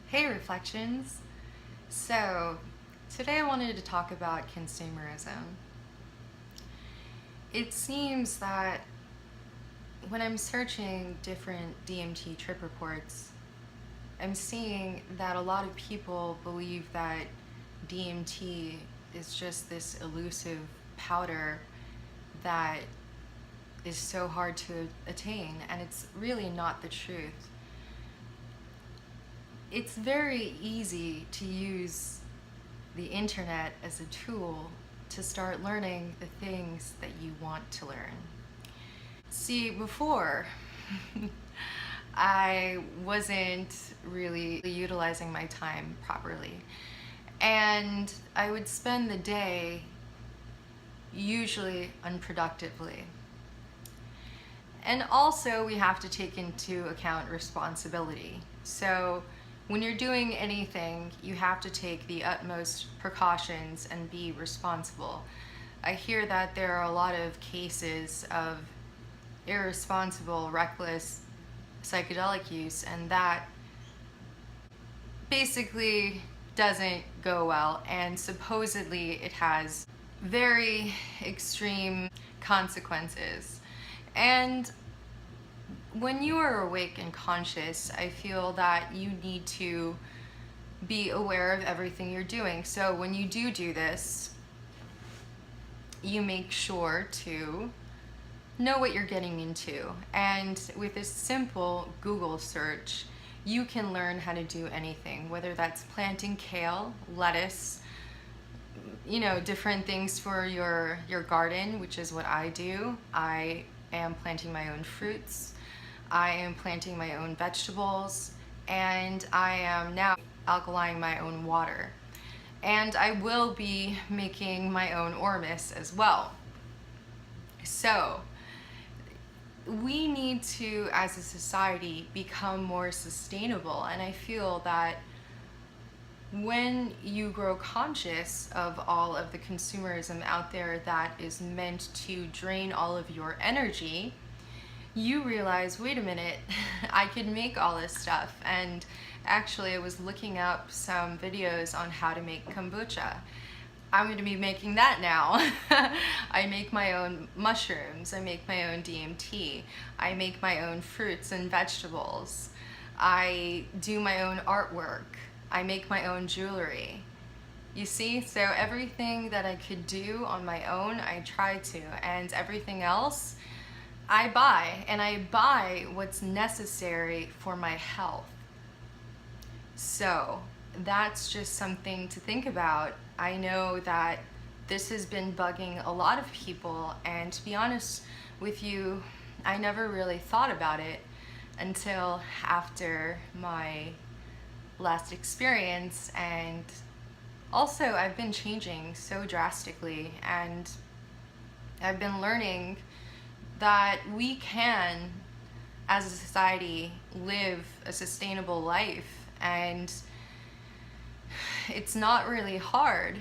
Hey Reflections! So, today I wanted to talk about consumerism. It seems that when I'm searching different DMT trip reports, I'm seeing that a lot of people believe that DMT is just this elusive powder that is so hard to attain, and it's really not the truth. It's very easy to use the internet as a tool to start learning the things that you want to learn. See, before, I wasn't really utilizing my time properly, and I would spend the day usually unproductively. And also, we have to take into account responsibility. So when you're doing anything, you have to take the utmost precautions and be responsible. I hear that there are a lot of cases of irresponsible, reckless psychedelic use, and that basically doesn't go well, and supposedly it has very extreme consequences. And when you are awake and conscious, I feel that you need to be aware of everything you're doing. So when you do this, you make sure to know what you're getting into. And with a simple Google search, you can learn how to do anything, whether that's planting kale, lettuce, different things for your garden, which is what I do. I am planting my own fruits. I am planting my own vegetables, and I am now alkalining my own water. And I will be making my own ormus as well. So, we need to, as a society, become more sustainable, and I feel that when you grow conscious of all of the consumerism out there that is meant to drain all of your energy, you realize, wait a minute, I can make all this stuff. And actually, I was looking up some videos on how to make kombucha. I'm going to be making that now. I make my own mushrooms, I make my own DMT, I make my own fruits and vegetables, I do my own artwork, I make my own jewelry. You see, so everything that I could do on my own, I try to, and everything else, I buy, and I buy what's necessary for my health. So that's just something to think about. I know that this has been bugging a lot of people, and to be honest with you, I never really thought about it until after my last experience. And also, I've been changing so drastically, and I've been learning that we can, as a society, live a sustainable life, and it's not really hard.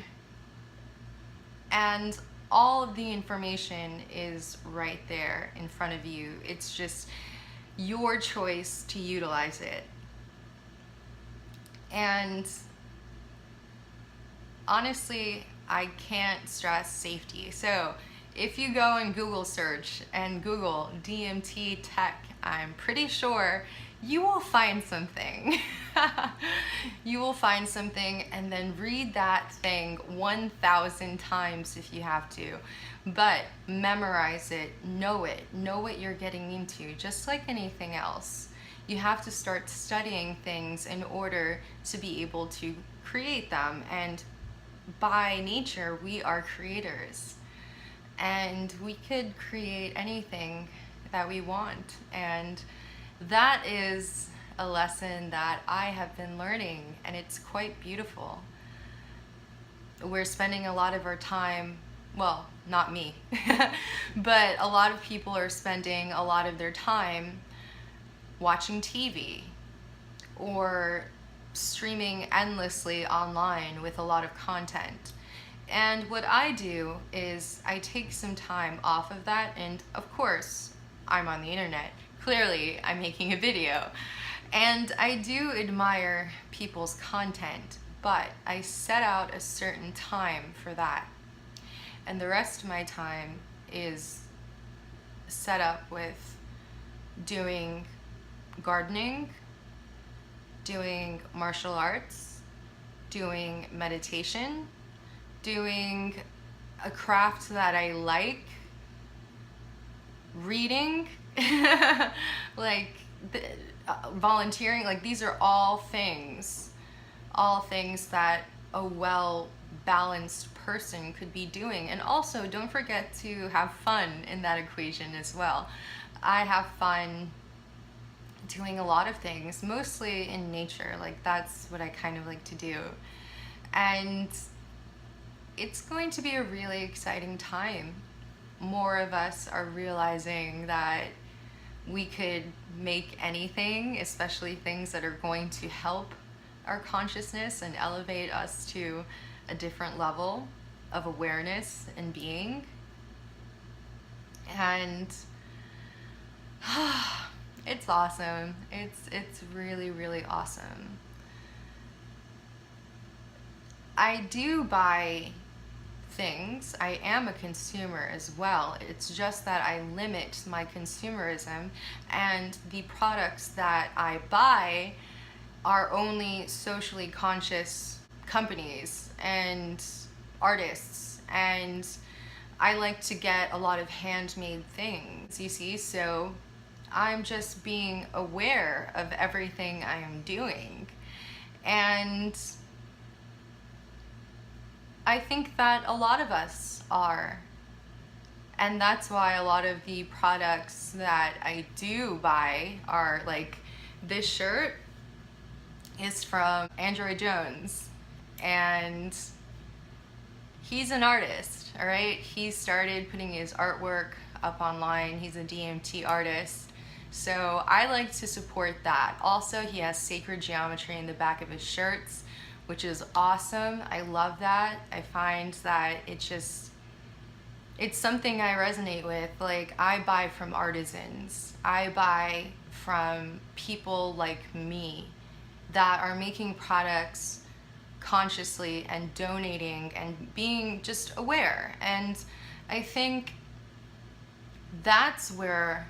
And all of the information is right there in front of you. It's just your choice to utilize it. And honestly, I can't stress safety. So if you go and Google search and Google DMT tech, I'm pretty sure you will find something. You will find something, and then read that thing 1,000 times if you have to. But memorize it, know what you're getting into, just like anything else. You have to start studying things in order to be able to create them. And by nature, we are creators. And we could create anything that we want. And that is a lesson that I have been learning, and it's quite beautiful. We're spending a lot of our time, well, not me, but a lot of people are spending a lot of their time watching TV or streaming endlessly online with a lot of content. And what I do is I take some time off of that, and of course, I'm on the internet. Clearly, I'm making a video. And I do admire people's content, but I set out a certain time for that. And the rest of my time is set up with doing gardening, doing martial arts, doing meditation, doing a craft that I like, reading, like volunteering. Like, these are all things that a well-balanced person could be doing. And also, don't forget to have fun in that equation as well. I have fun doing a lot of things, mostly in nature. Like, that's what I kind of like to do. And it's going to be a really exciting time. More of us are realizing that we could make anything, especially things that are going to help our consciousness and elevate us to a different level of awareness and being. And it's awesome. It's really, really awesome. I do buy things. I am a consumer as well. It's just that I limit my consumerism, and the products that I buy are only socially conscious companies and artists, and I like to get a lot of handmade things, you see, so I'm just being aware of everything I am doing. And I think that a lot of us are. And that's why a lot of the products that I do buy are like, this shirt is from Android Jones, and he's an artist, all right? He started putting his artwork up online. He's a DMT artist. So I like to support that. Also, he has sacred geometry in the back of his shirts, which is awesome. I love that. I find that it's something I resonate with. Like, I buy from artisans. I buy from people like me that are making products consciously and donating and being just aware. And I think that's where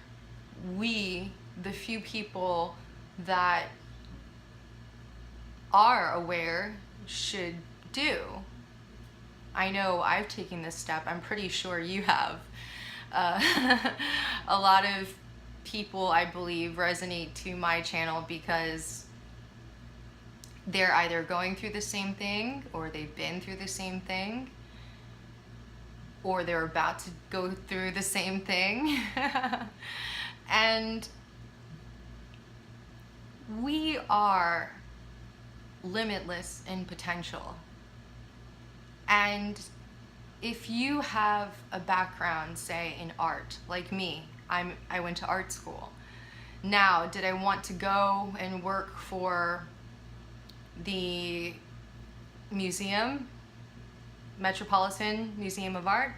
we, the few people that are aware, should do. I know I've taken this step. I'm pretty sure you have. A lot of people, I believe, resonate to my channel because they're either going through the same thing, or they've been through the same thing, or they're about to go through the same thing. And we are limitless in potential. And if you have a background, say, in art, like me, I went to art school. Now, did I want to go and work for the museum, Metropolitan Museum of Art?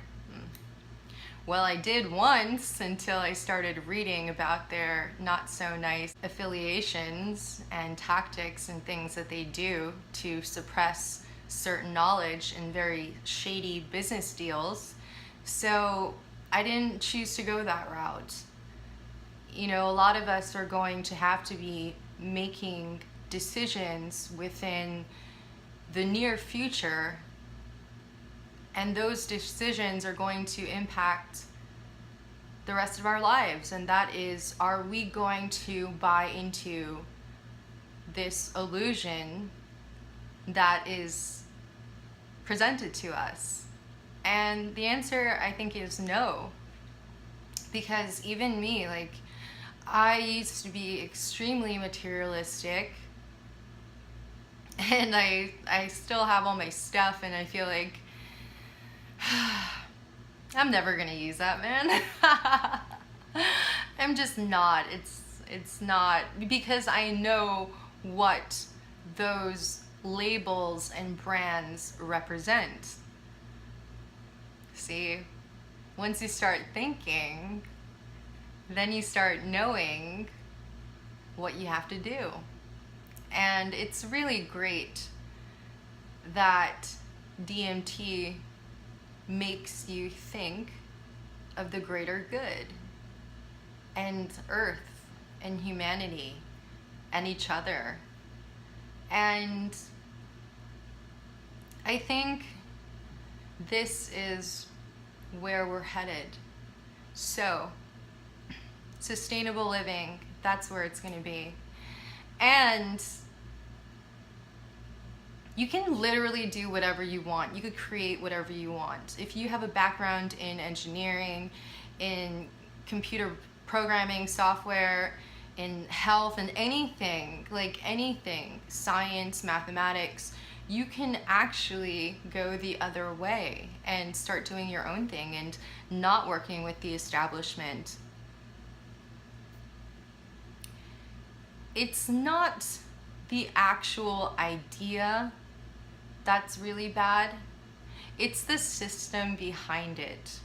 Well, I did once, until I started reading about their not so nice affiliations and tactics and things that they do to suppress certain knowledge in very shady business deals. So I didn't choose to go that route. You know, a lot of us are going to have to be making decisions within the near future, and those decisions are going to impact the rest of our lives. And that is, are we going to buy into this illusion that is presented to us? And the answer, I think, is no. Because even me, like, I used to be extremely materialistic, and I still have all my stuff, and I feel like I'm never gonna use that, man. I'm just not. It's not, because I know what those labels and brands represent. See, once you start thinking, then you start knowing what you have to do. And it's really great that DMT makes you think of the greater good and Earth and humanity and each other. And I think this is where we're headed. So, sustainable living, that's where it's going to be. And you can literally do whatever you want. You could create whatever you want. If you have a background in engineering, in computer programming, software, in health, and anything, like anything, science, mathematics, you can actually go the other way and start doing your own thing and not working with the establishment. It's not the actual idea that's really bad. It's the system behind it.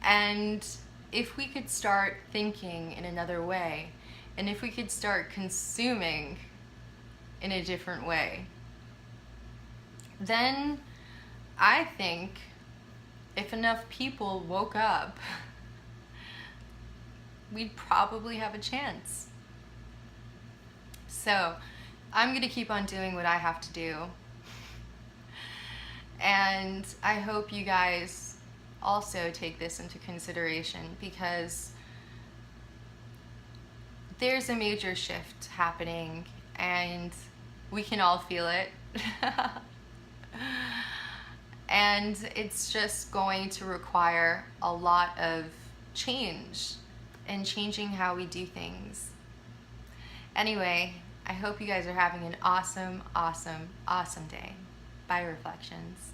And if we could start thinking in another way, and if we could start consuming in a different way, then I think if enough people woke up, we'd probably have a chance. So I'm gonna keep on doing what I have to do. And I hope you guys also take this into consideration, because there's a major shift happening and we can all feel it. And it's just going to require a lot of change and changing how we do things. Anyway, I hope you guys are having an awesome, awesome, awesome day. Bye, Reflections.